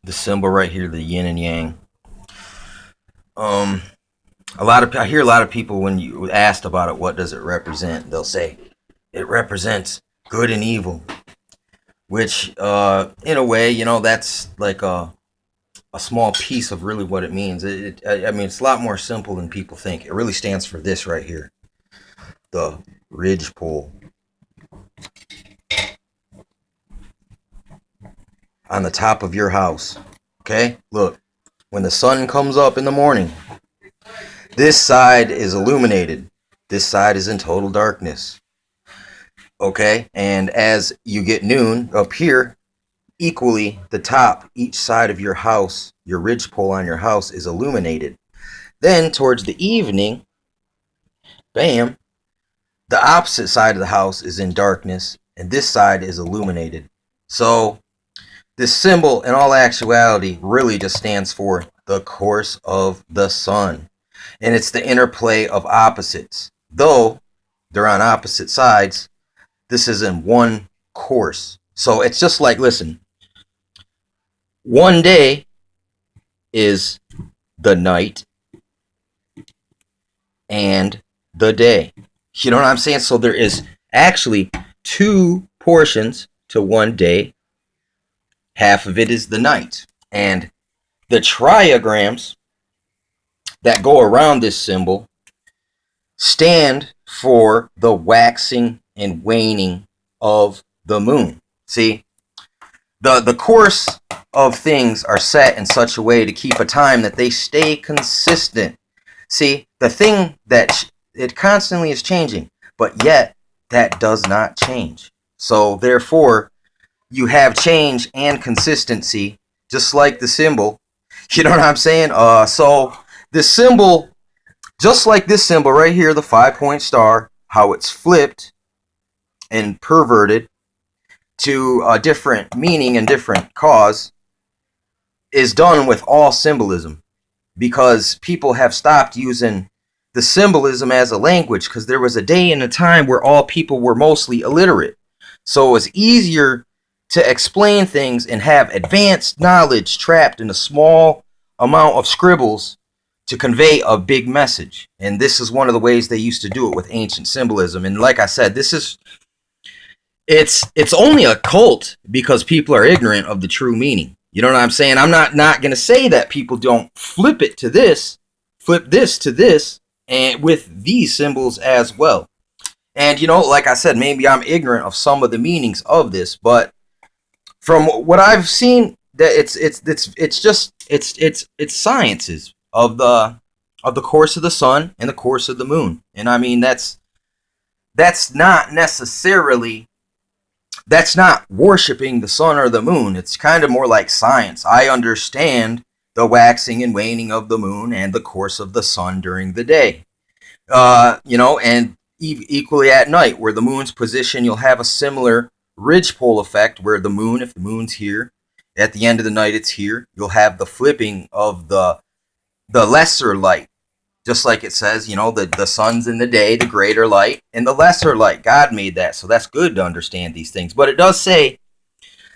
The symbol right here, the yin and yang. Um, I hear a lot of people when you asked about it, what does it represent? They'll say it represents good and evil, which, in a way, that's like a small piece of really what it means. I mean, it's a lot more simple than people think. It really stands for this right here, the ridgepole on the top of your house. Okay, look, when the sun comes up in the morning, this side is illuminated. This side is in total darkness. Okay, and as you get noon up here, equally the top, each side of your house, your ridgepole on your house is illuminated. Then towards the evening, bam, the opposite side of the house is in darkness, and this side is illuminated. So this symbol, in all actuality, really just stands for the course of the sun. And it's the interplay of opposites. Though they're on opposite sides, this is in one course. So it's just like, listen, one day is the night and the day. You know what I'm saying? So there is actually two portions to one day. Half of it is the night. And the triagrams that go around this symbol stand for the waxing and waning of the moon. See, the course of things are set in such a way to keep a time that they stay consistent. See, the thing that it constantly is changing, but yet that does not change. So therefore, you have change and consistency, just like the symbol. You know what I'm saying? So this symbol, just like this symbol right here, the 5-point star, how it's flipped and perverted to a different meaning and different cause, is done with all symbolism, because people have stopped using the symbolism as a language, because there was a day and a time where all people were mostly illiterate. So it was easier to explain things and have advanced knowledge trapped in a small amount of scribbles to convey a big message. And this is one of the ways they used to do it with ancient symbolism. And like I said, it's only a cult because people are ignorant of the true meaning. You know what I'm saying? I'm not going to say that people don't flip this to this, and with these symbols as well. And like I said, maybe I'm ignorant of some of the meanings of this, but from what I've seen, that it's sciences of the course of the sun and the course of the moon. And I mean, that's not necessarily, that's not worshiping the sun or the moon. It's kind of more like science. I understand the waxing and waning of the moon and the course of the sun during the day. And equally at night, where the moon's position, you'll have a similar ridgepole effect, where the moon, if the moon's here, at the end of the night it's here. You'll have the flipping of the lesser light, just like it says, the sun's in the day, the greater light, and the lesser light. God made that, so that's good to understand these things. But it does say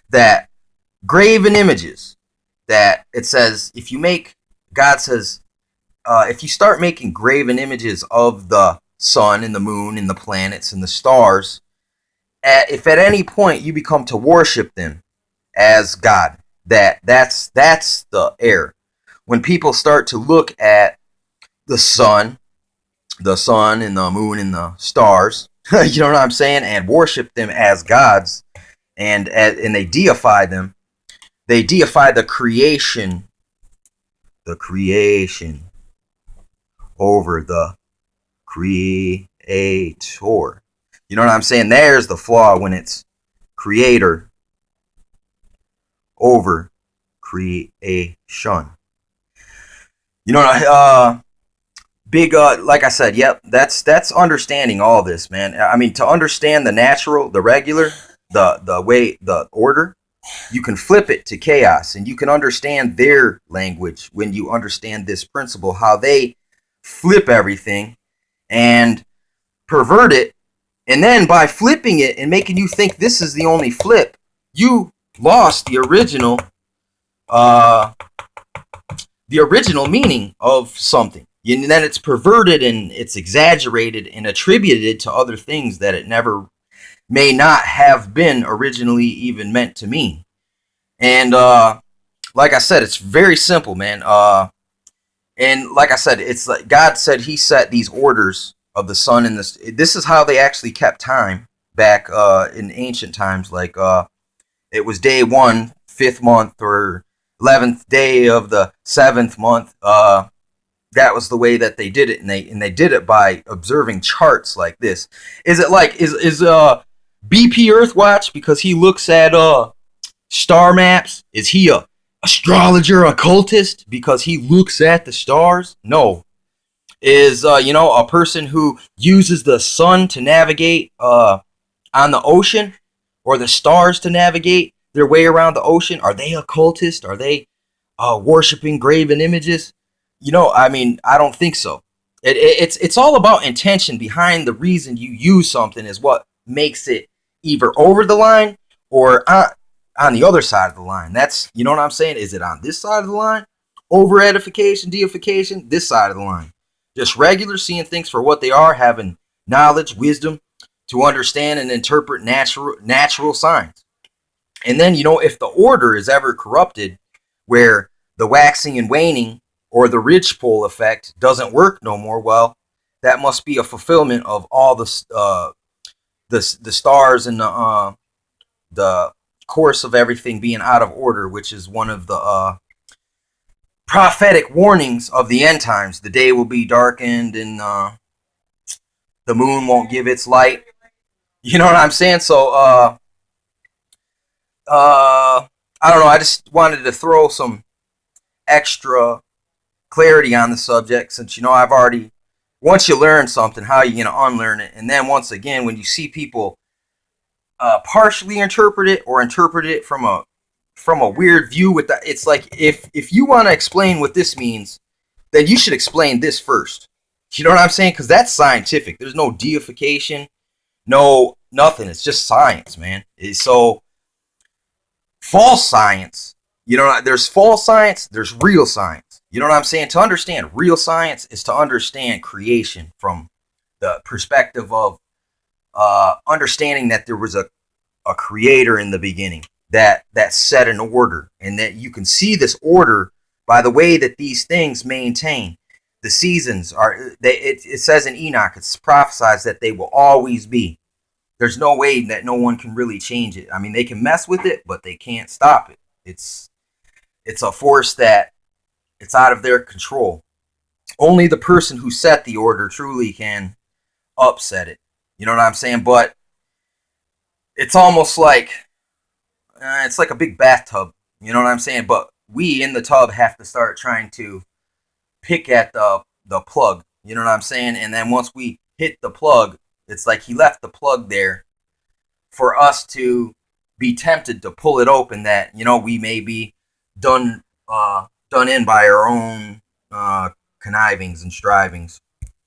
that graven images, that it says, God says, if you start making graven images of the sun and the moon and the planets and the stars, if at any point you become to worship them as God, that's the error. When people start to look at the sun and the moon and the stars, you know what I'm saying, and worship them as gods, and they deify them, they deify the creation over the creator. You know what I'm saying? There's the flaw, when it's creator over creation. Like I said, yep, that's understanding all this, man. I mean, to understand the natural, the regular, the way, the order, you can flip it to chaos, and you can understand their language when you understand this principle, how they flip everything and pervert it. And then by flipping it and making you think this is the only flip, you lost the original uh, the original meaning of something. And then it's perverted and it's exaggerated and attributed to other things that it never may not have been originally even meant to mean. And like I said, it's very simple, man. And like I said, it's like God said He set these orders of the sun and this. This is how they actually kept time back in ancient times. Like it was day one, fifth month, or 11th day of the seventh month. That was the way that they did it, and they did it by observing charts like this. Is it like is BP Earthwatch because he looks at star maps? Is he a astrologer, occultist because he looks at the stars? No. Is a person who uses the sun to navigate on the ocean, or the stars to navigate their way around the ocean? Are they occultists? Are they worshiping graven images? I mean, I don't think so. It's all about intention behind the reason you use something is what makes it either over the line or on the other side of the line. That's, you know what I'm saying? Is it on this side of the line? Over edification, deification, this side of the line. Just regular, seeing things for what they are, having knowledge, wisdom to understand and interpret natural signs. And then, if the order is ever corrupted, where the waxing and waning or the ridgepole effect doesn't work no more, well, that must be a fulfillment of all the stars and the course of everything being out of order, which is one of the prophetic warnings of the end times. The day will be darkened and the moon won't give its light. You know what I'm saying? So, I don't know. I just wanted to throw some extra clarity on the subject, since I've already, once you learn something, how are you going to unlearn it? And then once again, when you see people partially interpret it or interpret it from a weird view, with that, it's like, if you want to explain what this means, then you should explain this first. You know what I'm saying? Because that's scientific. There's no deification, no nothing. It's just science, man. So false science, there's false science, there's real science. You know what I'm saying? To understand real science is to understand creation from the perspective of understanding that there was a creator in the beginning that set an order, and that you can see this order by the way that these things maintain. The seasons it says in Enoch, it's prophesied that they will always be. There's no way that no one can really change it. I mean, they can mess with it, but they can't stop it. It's a force that it's out of their control. Only the person who set the order truly can upset it. You know what I'm saying? But it's almost like it's like a big bathtub. You know what I'm saying? But we in the tub have to start trying to pick at the plug. You know what I'm saying? And then once we hit the plug, it's like He left the plug there for us to be tempted to pull it open. That we may be done in by our own connivings and strivings.